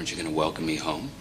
Aren't you going to welcome me home?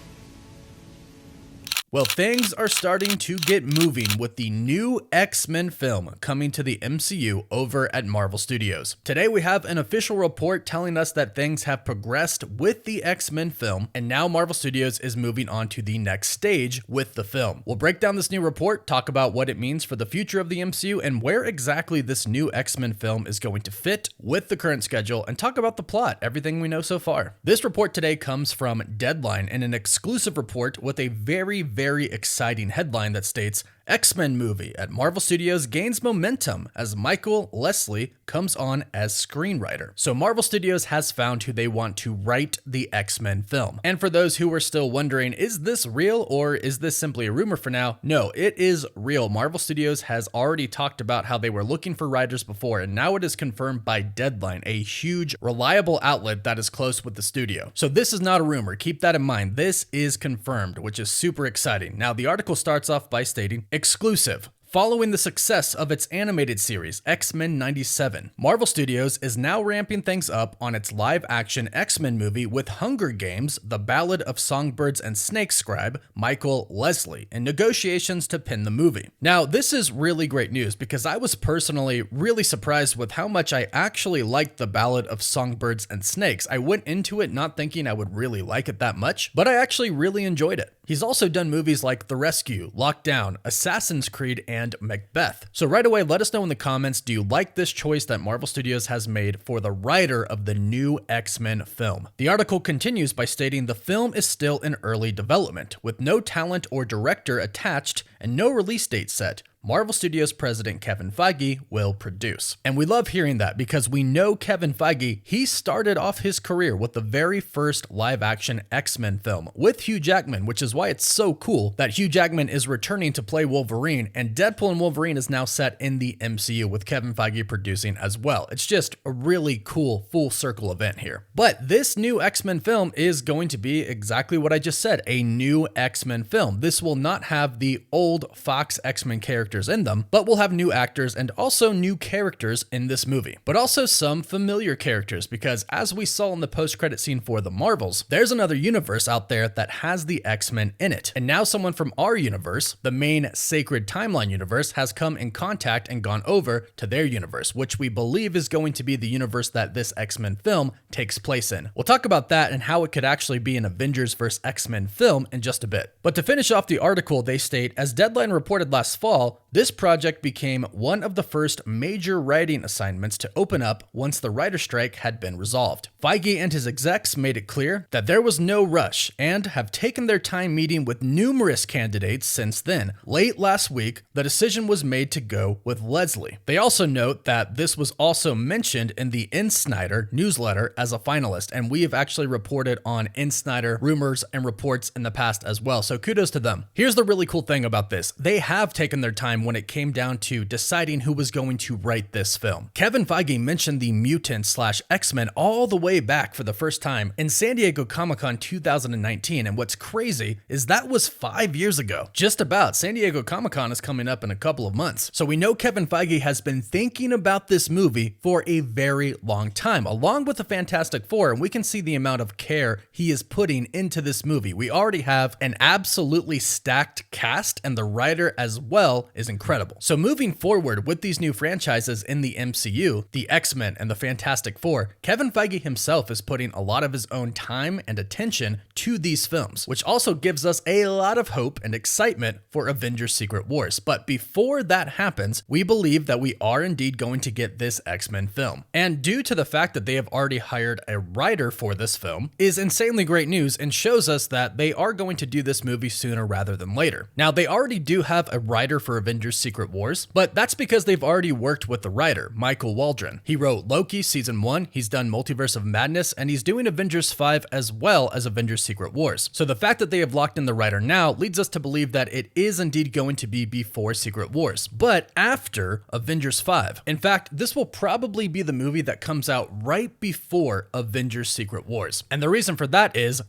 Well, things are starting to get moving with the new X-Men film coming to the MCU over at Marvel Studios. Today we have an official report telling us that things have progressed with the X-Men film, and now Marvel Studios is moving on to the next stage with the film. We'll break down this new report, talk about what it means for the future of the MCU, and where exactly this new X-Men film is going to fit with the current schedule, and talk about the plot, everything we know so far. This report today comes from Deadline in an exclusive report with a very exciting headline that states, X-Men movie at Marvel Studios gains momentum as Michael Leslie comes on as screenwriter. So Marvel Studios has found who they want to write the X-Men film. And for those who are still wondering, is this real or is this simply a rumor for now? No, it is real. Marvel Studios has already talked about how they were looking for writers before, and now it is confirmed by Deadline, a huge, reliable outlet that is close with the studio. So this is not a rumor. Keep that in mind. This is confirmed, which is super exciting. Now, the article starts off by stating, exclusive. Following the success of its animated series, X-Men 97, Marvel Studios is now ramping things up on its live-action X-Men movie with Hunger Games: The Ballad of Songbirds and Snakes scribe Michael Leslie in negotiations to pin the movie. Now, this is really great news because I was personally really surprised with how much I actually liked The Ballad of Songbirds and Snakes. I went into it not thinking I would really like it that much, but I actually really enjoyed it. He's also done movies like The Rescue, Lockdown, Assassin's Creed, and Macbeth. So right away, let us know in the comments, do you like this choice that Marvel Studios has made for the writer of the new X-Men film? The article continues by stating the film is still in early development, with no talent or director attached and no release date set. Marvel Studios president Kevin Feige will produce. And we love hearing that because we know Kevin Feige, he started off his career with the very first live-action X-Men film with Hugh Jackman, which is why it's so cool that Hugh Jackman is returning to play Wolverine, and Deadpool and Wolverine is now set in the MCU with Kevin Feige producing as well. It's just a really cool full circle event here. But this new X-Men film is going to be exactly what I just said, a new X-Men film. This will not have the old Fox X-Men characters in them, but we'll have new actors and also new characters in this movie, but also some familiar characters because as we saw in the post-credit scene for the Marvels, there's another universe out there that has the X-Men in it. And now someone from our universe, the main Sacred Timeline universe, has come in contact and gone over to their universe, which we believe is going to be the universe that this X-Men film takes place in. We'll talk about that and how it could actually be an Avengers vs. X-Men film in just a bit. But to finish off the article, they state, as Deadline reported last fall, this project became one of the first major writing assignments to open up once the writer's strike had been resolved. Feige and his execs made it clear that there was no rush and have taken their time meeting with numerous candidates since then. Late last week, the decision was made to go with Leslie. They also note that this was also mentioned in the InSnyder newsletter as a finalist, and we have actually reported on InSnyder rumors and reports in the past as well, so kudos to them. Here's the really cool thing about this. They have taken their time when it came down to deciding who was going to write this film. Kevin Feige mentioned the mutants/X-Men all the way back for the first time in San Diego Comic-Con 2019, and what's crazy is that was 5 years ago. Just about. San Diego Comic-Con is coming up in a couple of months. So we know Kevin Feige has been thinking about this movie for a very long time, along with the Fantastic Four, and we can see the amount of care he is putting into this movie. We already have an absolutely stacked cast, and the writer as well is incredible. So moving forward with these new franchises in the MCU, the X-Men and the Fantastic Four, Kevin Feige himself is putting a lot of his own time and attention to these films, which also gives us a lot of hope and excitement for Avengers Secret Wars. But before that happens, we believe that we are indeed going to get this X-Men film. And due to the fact that they have already hired a writer for this film is insanely great news and shows us that they are going to do this movie sooner rather than later. Now, they already do have a writer for Avengers Secret Wars, but that's because they've already worked with the writer, Michael Waldron. He wrote Loki Season 1, he's done Multiverse of Madness, and he's doing Avengers 5 as well as Avengers Secret Wars. So the fact that they have locked in the writer now leads us to believe that it is indeed going to be before Secret Wars, but after Avengers 5. In fact, this will probably be the movie that comes out right before Avengers Secret Wars. And the reason for that is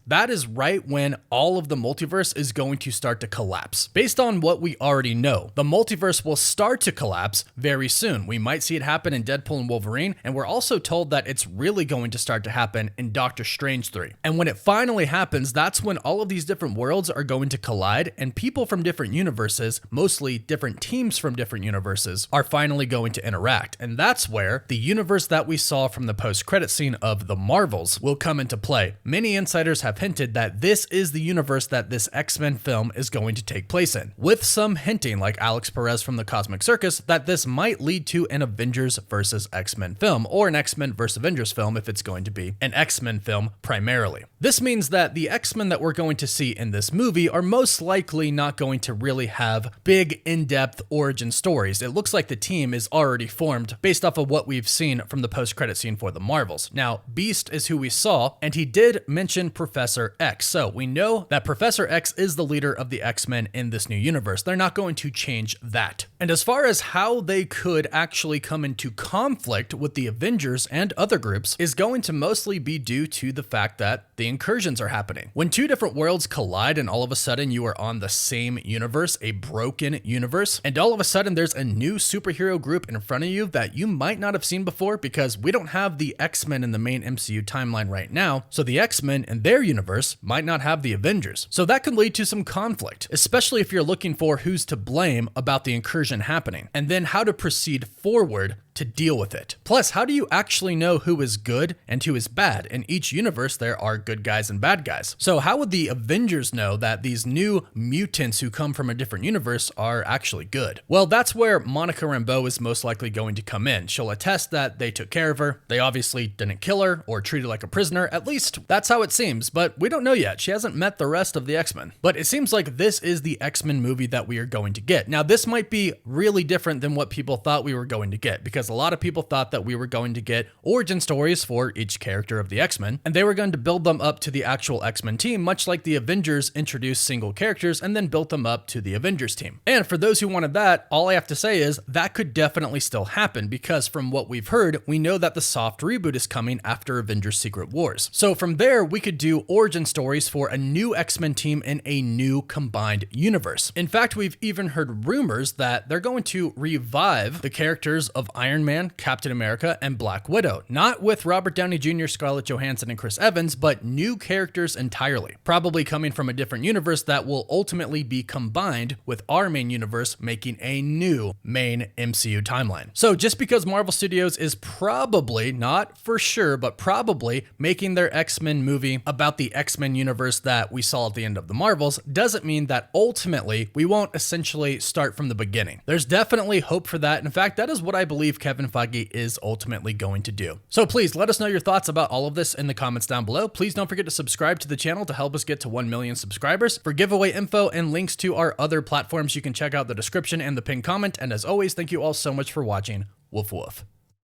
right when all of the multiverse is going to start to collapse. Based on what we already know, the multiverse will start to collapse very soon. We might see it happen in Deadpool and Wolverine, and we're also told that it's really going to start to happen in Doctor Strange 3. And when it finally happens, happens, that's when all of these different worlds are going to collide, and people from different universes, mostly different teams from different universes, are finally going to interact. And that's where the universe that we saw from the post-credit scene of the Marvels will come into play. Many insiders have hinted that this is the universe that this X-Men film is going to take place in, with some hinting, like Alex Perez from the Cosmic Circus, that this might lead to an Avengers versus X-Men film, or an X-Men versus Avengers film if it's going to be an X-Men film primarily. This means that the X-Men that we're going to see in this movie are most likely not going to really have big, in-depth origin stories. It looks like the team is already formed based off of what we've seen from the post-credit scene for the Marvels. Now, Beast is who we saw, and he did mention Professor X, so we know that Professor X is the leader of the X-Men in this new universe. They're not going to change that. And as far as how they could actually come into conflict with the Avengers and other groups is going to mostly be due to the fact that the incursions are happening. When two different worlds collide and all of a sudden you are on the same universe, a broken universe, and all of a sudden there's a new superhero group in front of you that you might not have seen before, because we don't have the X-Men in the main MCU timeline right now, so the X-Men in their universe might not have the Avengers. So that could lead to some conflict, especially if you're looking for who's to blame about the incursion happening, and then how to proceed forward to deal with it. Plus, how do you actually know who is good and who is bad? In each universe, there are good guys and bad guys. So how would the Avengers know that these new mutants who come from a different universe are actually good? Well, that's where Monica Rambeau is most likely going to come in. She'll attest that they took care of her. They obviously didn't kill her or treat her like a prisoner. At least that's how it seems, but we don't know yet. She hasn't met the rest of the X-Men. But it seems like this is the X-Men movie that we are going to get. Now, this might be really different than what people thought we were going to get, because a lot of people thought that we were going to get origin stories for each character of the X-Men, and they were going to build them up to the actual X-Men team, much like the Avengers introduced single characters and then built them up to the Avengers team. And for those who wanted that, all I have to say is that could definitely still happen, because from what we've heard, we know that the soft reboot is coming after Avengers Secret Wars. So from there, we could do origin stories for a new X-Men team in a new combined universe. In fact, we've even heard rumors that they're going to revive the characters of Iron Man, Captain America, and Black Widow. Not with Robert Downey Jr., Scarlett Johansson, and Chris Evans, but new characters entirely. Probably coming from a different universe that will ultimately be combined with our main universe, making a new main MCU timeline. So just because Marvel Studios is probably, not for sure, but probably making their X-Men movie about the X-Men universe that we saw at the end of the Marvels, doesn't mean that ultimately we won't essentially start from the beginning. There's definitely hope for that. In fact, that is what I believe Kevin Feige is ultimately going to do. So please let us know your thoughts about all of this in the comments down below. Please don't forget to subscribe to the channel to help us get to 1 million subscribers. For giveaway info and links to our other platforms, you can check out the description and the pinned comment. And as always, thank you all so much for watching. Woof woof.